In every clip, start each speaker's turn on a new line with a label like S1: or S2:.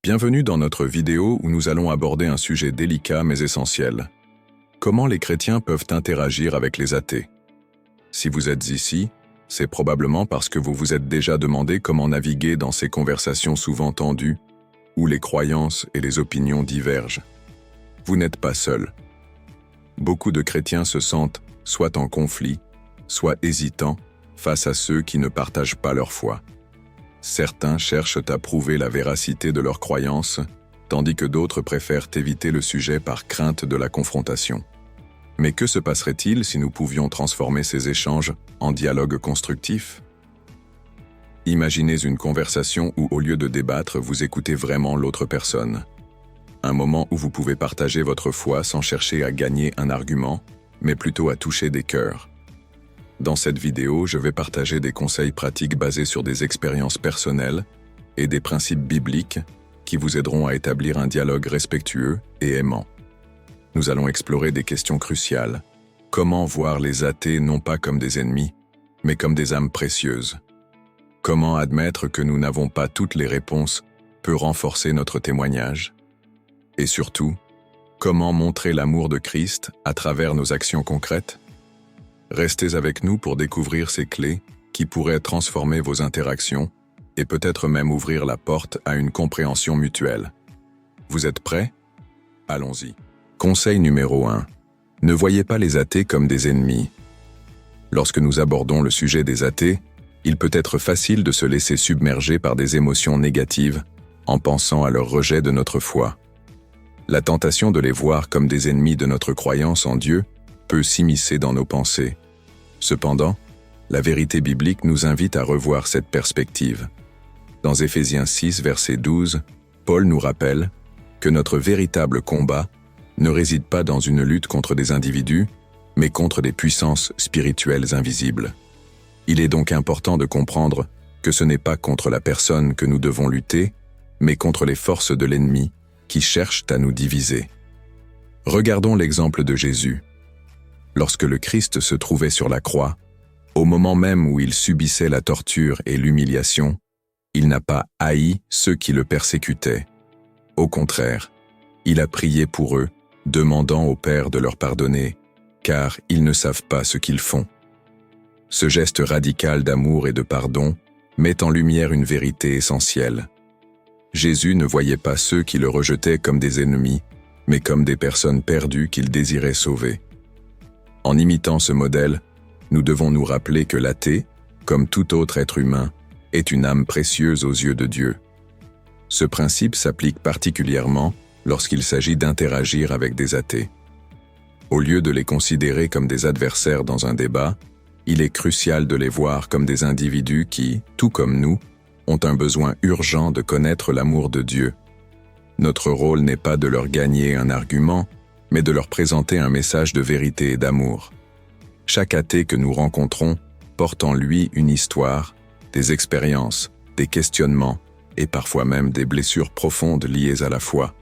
S1: Bienvenue dans notre vidéo où nous allons aborder un sujet délicat mais essentiel. Comment les chrétiens peuvent interagir avec les athées? Si vous êtes ici, c'est probablement parce que vous vous êtes déjà demandé comment naviguer dans ces conversations souvent tendues, où les croyances et les opinions divergent. Vous n'êtes pas seul. Beaucoup de chrétiens se sentent soit en conflit, soit hésitants face à ceux qui ne partagent pas leur foi. Certains cherchent à prouver la véracité de leurs croyances, tandis que d'autres préfèrent éviter le sujet par crainte de la confrontation. Mais que se passerait-il si nous pouvions transformer ces échanges en dialogue constructif? Imaginez une conversation où, au lieu de débattre, vous écoutez vraiment l'autre personne. Un moment où vous pouvez partager votre foi sans chercher à gagner un argument, mais plutôt à toucher des cœurs. Dans cette vidéo, je vais partager des conseils pratiques basés sur des expériences personnelles et des principes bibliques qui vous aideront à établir un dialogue respectueux et aimant. Nous allons explorer des questions cruciales. Comment voir les athées non pas comme des ennemis, mais comme des âmes précieuses? Comment admettre que nous n'avons pas toutes les réponses peut renforcer notre témoignage? Et surtout, comment montrer l'amour de Christ à travers nos actions concrètes? Restez avec nous pour découvrir ces clés qui pourraient transformer vos interactions et peut-être même ouvrir la porte à une compréhension mutuelle. Vous êtes prêts? Allons-y. Conseil numéro 1. Ne voyez pas les athées comme des ennemis. Lorsque nous abordons le sujet des athées, il peut être facile de se laisser submerger par des émotions négatives en pensant à leur rejet de notre foi. La tentation de les voir comme des ennemis de notre croyance en Dieu peut s'immiscer dans nos pensées. Cependant, la vérité biblique nous invite à revoir cette perspective. Dans Éphésiens 6, verset 12, Paul nous rappelle que notre véritable combat ne réside pas dans une lutte contre des individus, mais contre des puissances spirituelles invisibles. Il est donc important de comprendre que ce n'est pas contre la personne que nous devons lutter, mais contre les forces de l'ennemi qui cherchent à nous diviser. Regardons l'exemple de Jésus. Lorsque le Christ se trouvait sur la croix, au moment même où il subissait la torture et l'humiliation, il n'a pas haï ceux qui le persécutaient. Au contraire, il a prié pour eux, demandant au Père de leur pardonner, car ils ne savent pas ce qu'ils font. Ce geste radical d'amour et de pardon met en lumière une vérité essentielle. Jésus ne voyait pas ceux qui le rejetaient comme des ennemis, mais comme des personnes perdues qu'il désirait sauver. En imitant ce modèle, nous devons nous rappeler que l'athée, comme tout autre être humain, est une âme précieuse aux yeux de Dieu. Ce principe s'applique particulièrement lorsqu'il s'agit d'interagir avec des athées. Au lieu de les considérer comme des adversaires dans un débat, il est crucial de les voir comme des individus qui, tout comme nous, ont un besoin urgent de connaître l'amour de Dieu. Notre rôle n'est pas de leur gagner un argument, mais de leur présenter un message de vérité et d'amour. Chaque athée que nous rencontrons porte en lui une histoire, des expériences, des questionnements et parfois même des blessures profondes liées à la foi.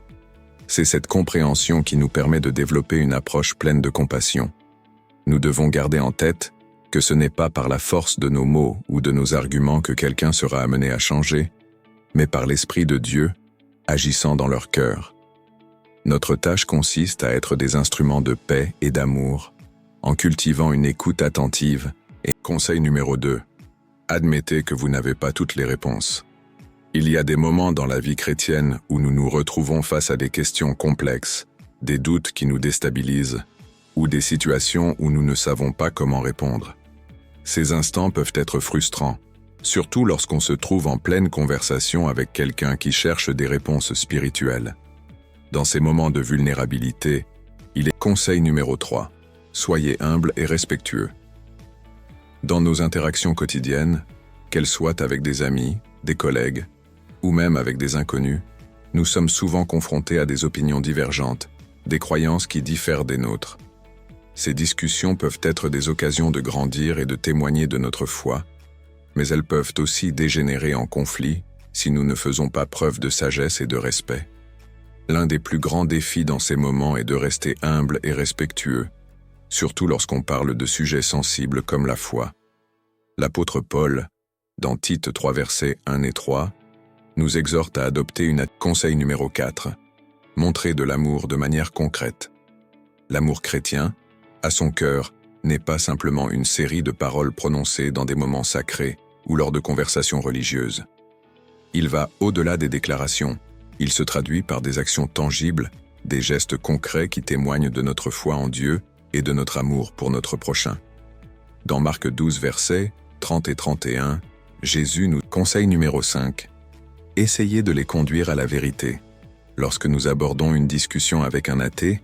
S1: C'est cette compréhension qui nous permet de développer une approche pleine de compassion. Nous devons garder en tête que ce n'est pas par la force de nos mots ou de nos arguments que quelqu'un sera amené à changer, mais par l'Esprit de Dieu agissant dans leur cœur. Notre tâche consiste à être des instruments de paix et d'amour, en cultivant une écoute attentive. Et conseil numéro 2. Admettez que vous n'avez pas toutes les réponses. Il y a des moments dans la vie chrétienne où nous nous retrouvons face à des questions complexes, des doutes qui nous déstabilisent, ou des situations où nous ne savons pas comment répondre. Ces instants peuvent être frustrants, surtout lorsqu'on se trouve en pleine conversation avec quelqu'un qui cherche des réponses spirituelles. Dans ces moments de vulnérabilité, il est conseil numéro 3. Soyez humble et respectueux. Dans nos interactions quotidiennes, qu'elles soient avec des amis, des collègues, ou même avec des inconnus, nous sommes souvent confrontés à des opinions divergentes, des croyances qui diffèrent des nôtres. Ces discussions peuvent être des occasions de grandir et de témoigner de notre foi, mais elles peuvent aussi dégénérer en conflit si nous ne faisons pas preuve de sagesse et de respect. L'un des plus grands défis dans ces moments est de rester humble et respectueux, surtout lorsqu'on parle de sujets sensibles comme la foi. L'apôtre Paul, dans Tite 3 versets 1 et 3, nous exhorte à adopter conseil numéro 4. Montrer de l'amour de manière concrète. L'amour chrétien, à son cœur, n'est pas simplement une série de paroles prononcées dans des moments sacrés ou lors de conversations religieuses. Il va au-delà des déclarations, il se traduit par des actions tangibles, des gestes concrets qui témoignent de notre foi en Dieu et de notre amour pour notre prochain. Dans Marc 12, versets 30 et 31, Jésus nous conseille numéro 5. Essayez de les conduire à la vérité. Lorsque nous abordons une discussion avec un athée,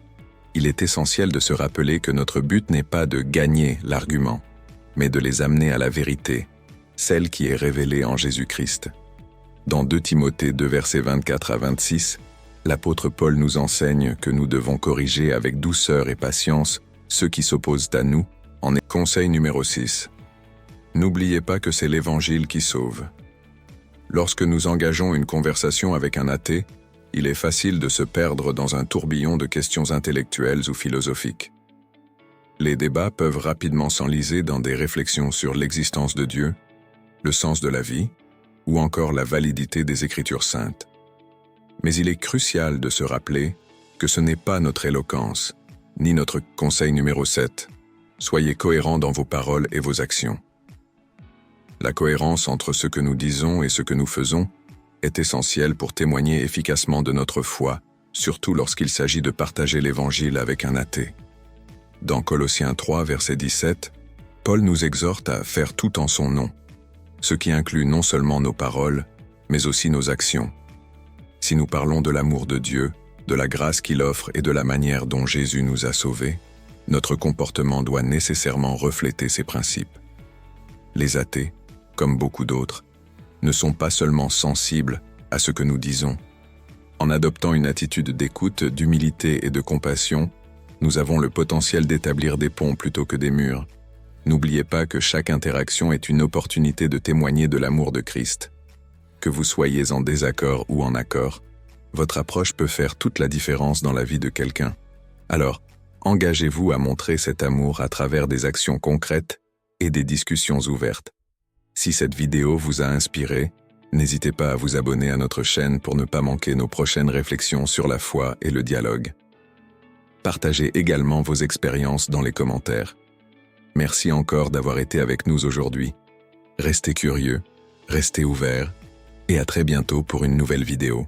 S1: il est essentiel de se rappeler que notre but n'est pas de gagner l'argument, mais de les amener à la vérité, celle qui est révélée en Jésus-Christ. Dans 2 Timothée 2 versets 24 à 26, l'apôtre Paul nous enseigne que nous devons corriger avec douceur et patience ceux qui s'opposent à nous. Conseil numéro 6. N'oubliez pas que c'est l'Évangile qui sauve. Lorsque nous engageons une conversation avec un athée, il est facile de se perdre dans un tourbillon de questions intellectuelles ou philosophiques. Les débats peuvent rapidement s'enliser dans des réflexions sur l'existence de Dieu, le sens de la vie, ou encore la validité des Écritures saintes. Mais il est crucial de se rappeler que ce n'est pas notre éloquence, ni notre conseil numéro 7. Soyez cohérents dans vos paroles et vos actions. La cohérence entre ce que nous disons et ce que nous faisons est essentielle pour témoigner efficacement de notre foi, surtout lorsqu'il s'agit de partager l'Évangile avec un athée. Dans Colossiens 3, verset 17, Paul nous exhorte à faire tout en son nom, ce qui inclut non seulement nos paroles, mais aussi nos actions. Si nous parlons de l'amour de Dieu, de la grâce qu'il offre et de la manière dont Jésus nous a sauvés, notre comportement doit nécessairement refléter ces principes. Les athées, comme beaucoup d'autres, ne sont pas seulement sensibles à ce que nous disons. En adoptant une attitude d'écoute, d'humilité et de compassion, nous avons le potentiel d'établir des ponts plutôt que des murs. N'oubliez pas que chaque interaction est une opportunité de témoigner de l'amour de Christ. Que vous soyez en désaccord ou en accord, votre approche peut faire toute la différence dans la vie de quelqu'un. Alors, engagez-vous à montrer cet amour à travers des actions concrètes et des discussions ouvertes. Si cette vidéo vous a inspiré, n'hésitez pas à vous abonner à notre chaîne pour ne pas manquer nos prochaines réflexions sur la foi et le dialogue. Partagez également vos expériences dans les commentaires. Merci encore d'avoir été avec nous aujourd'hui. Restez curieux, restez ouverts, et à très bientôt pour une nouvelle vidéo.